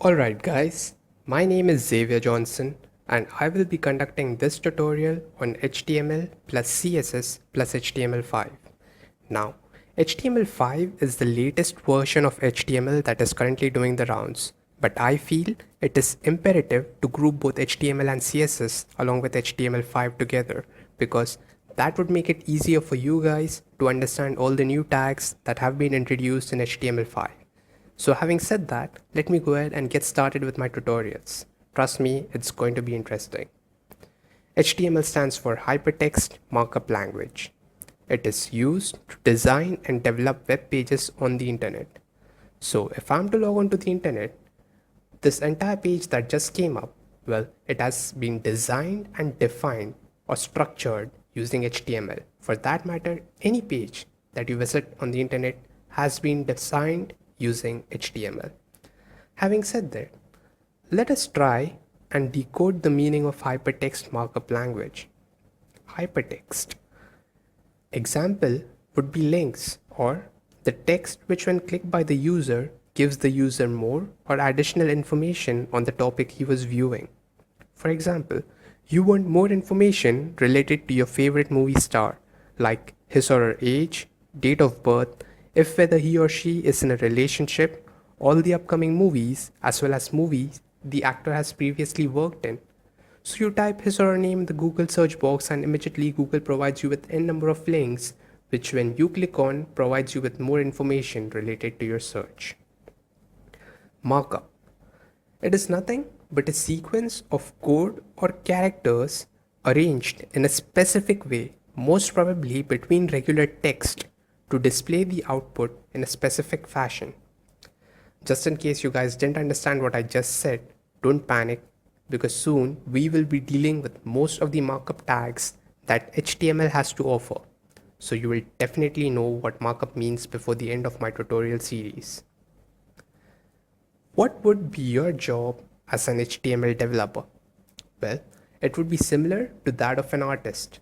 Alright guys, my name is Xavier Johnson and I will be conducting this tutorial on HTML plus CSS plus HTML5. Now, HTML5 is the latest version of HTML that is currently doing the rounds, but I feel it is imperative to group both HTML and CSS along with HTML5 together because that would make it easier for you guys to understand all the new tags that have been introduced in HTML5. So having said that, let me go ahead and get started with my tutorials. Trust me, it's going to be interesting. HTML stands for Hypertext Markup Language. It is used to design and develop web pages on the internet. So if I'm to log on to the internet, this entire page that just came up, well, it has been designed and defined or structured using HTML. For that matter, any page that you visit on the internet has been designed using HTML. Having said that, let us try and decode the meaning of hypertext markup language. Hypertext. Example would be links or the text which when clicked by the user gives the user more or additional information on the topic he was viewing. For example, you want more information related to your favorite movie star, like his or her age, date of birth, if whether he or she is in a relationship, all the upcoming movies as well as movies the actor has previously worked in. So you type his or her name in the Google search box and immediately Google provides you with n number of links which when you click on provides you with more information related to your search. Markup. It is nothing but a sequence of code or characters arranged in a specific way, most probably between regular text, to display the output in a specific fashion. Just in case you guys didn't understand what I just said, don't panic because soon we will be dealing with most of the markup tags that HTML has to offer. So you will definitely know what markup means before the end of my tutorial series. What would be your job as an HTML developer? Well, it would be similar to that of an artist.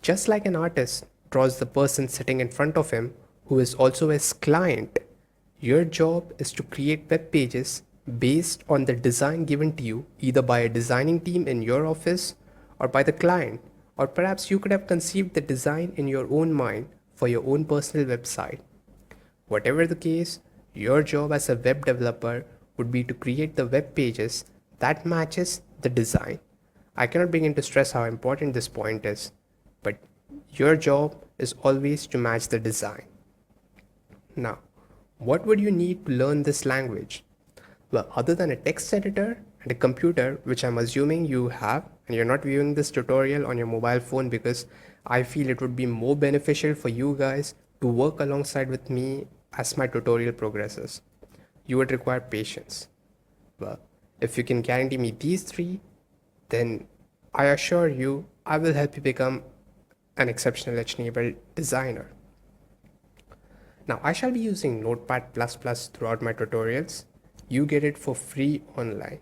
Just like an artist draws the person sitting in front of him who is also his client, your job is to create web pages based on the design given to you either by a designing team in your office or by the client, or perhaps you could have conceived the design in your own mind for your own personal website. Whatever the case, your job as a web developer would be to create the web pages that matches the design. I cannot begin to stress how important this point is, but your job is always to match the design. Now, what would you need to learn this language? Well, other than a text editor and a computer, which I'm assuming you have, and you're not viewing this tutorial on your mobile phone because I feel it would be more beneficial for you guys to work alongside with me as my tutorial progresses. You would require patience. Well, if you can guarantee me these three, then I assure you I will help you become an exceptional HTML designer. Now I shall be using Notepad++ throughout my tutorials. You get it for free online.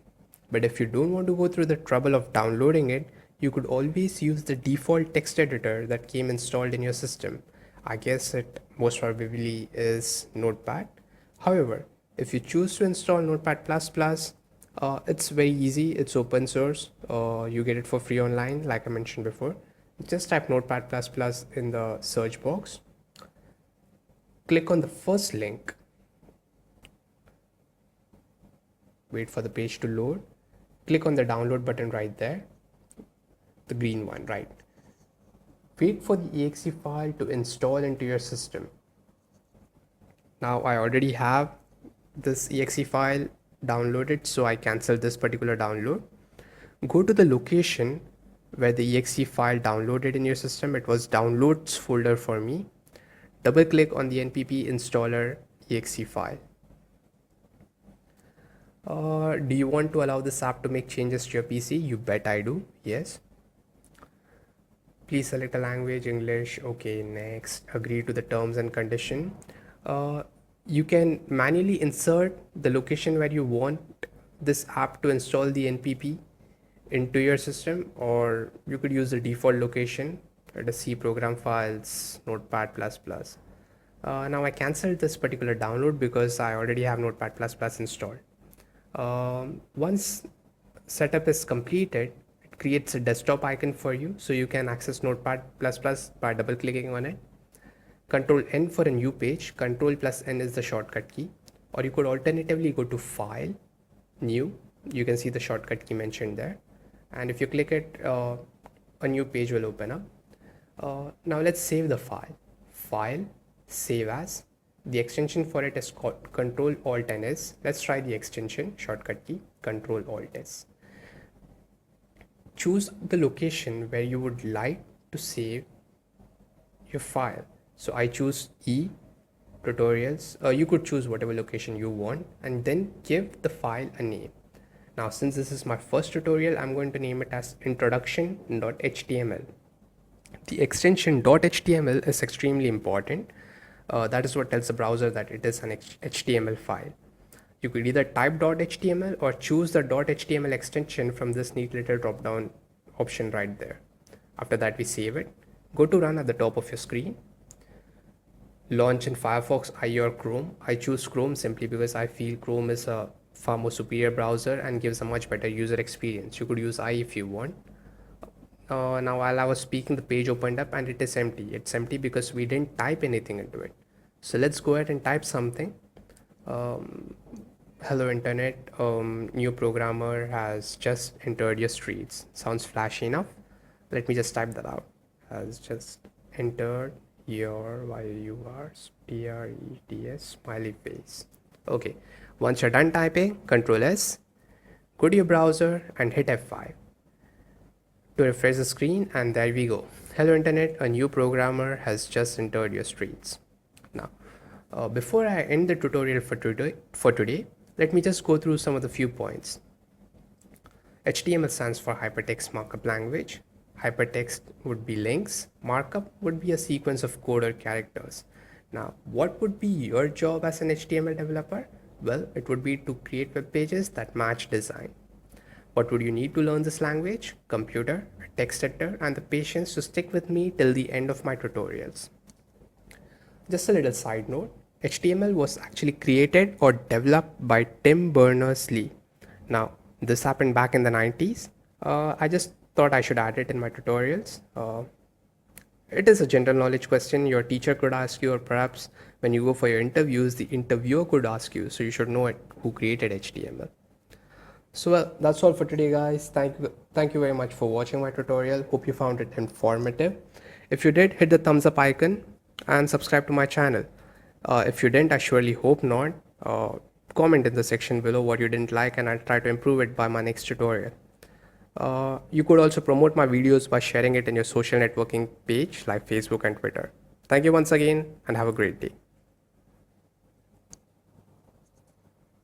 But if you don't want to go through the trouble of downloading it, you could always use the default text editor that came installed in your system. I guess it most probably is Notepad. However, if you choose to install Notepad++, it's very easy. It's open source. You get it for free online, like I mentioned before. Just type Notepad++ in the search box. Click on the first link. Wait for the page to load. Click on the download button right there. The green one, right? Wait for the exe file to install into your system. Now I already have this exe file downloaded, so I cancel this particular download. Go to the location where the exe file downloaded in your system. It was downloads folder for me. Double click on the npp installer exe file. Do you want to allow this app to make changes to your PC? You bet I do. Yes. Please select a language, English. Okay, next. Agree to the terms and condition. You can manually insert the location where you want this app to install the NPP into your system, or you could use the default location, the C program files, Notepad++. Now I cancelled this particular download because I already have Notepad++ installed. Once setup is completed, it creates a desktop icon for you, so you can access Notepad++ by double clicking on it. Control N for a new page. Control plus N is the shortcut key. Or you could alternatively go to File, New. You can see the shortcut key mentioned there. And if you click it, a new page will open up. Now let's save the file. File, Save As. The extension for it is called Control Alt N S. Let's try the extension, shortcut key, Control Alt S. Choose the location where you would like to save your file. So I choose E tutorials. You could choose whatever location you want and then give the file a name. Now, since this is my first tutorial, I'm going to name it as introduction.html. The extension .html is extremely important. That is what tells the browser that it is an HTML file. You could either type .html or choose the .html extension from this neat little drop down option right there. After that, we save it. Go to Run at the top of your screen. Launch in Firefox, IE or Chrome. I choose Chrome simply because I feel Chrome is a far more superior browser and gives a much better user experience. You could use IE if you want. Now while I was speaking, the page opened up and it is empty. It's empty because we didn't type anything into it. So let's go ahead and type something. Hello internet, new programmer has just entered your streets. Sounds flashy enough. Let me just type that out. Has just entered your TREDS smiley face. Okay, once you're done typing, Control S, go to your browser and hit F5 to refresh the screen, and there we go. Hello internet, a new programmer has just entered your streets. Now, before I end the tutorial for today, let me just go through some of the few points. HTML stands for Hypertext Markup Language. Hypertext would be links. Markup would be a sequence of code or characters. Now, what would be your job as an HTML developer? Well, it would be to create web pages that match design. What would you need to learn this language? Computer, a text editor, and the patience to stick with me till the end of my tutorials. Just a little side note, HTML was actually created or developed by Tim Berners-Lee. Now, this happened back in the 90s. I just thought I should add it in my tutorials. It is a general knowledge question your teacher could ask you, or perhaps when you go for your interviews, the interviewer could ask you. So you should know who created HTML. So well, that's all for today, guys. Thank you very much for watching my tutorial. Hope you found it informative. If you did, hit the thumbs up icon and subscribe to my channel. If you didn't, I surely hope not. Comment in the section below what you didn't like and I'll try to improve it by my next tutorial. You could also promote my videos by sharing it in your social networking page like Facebook and Twitter. Thank you once again and have a great day.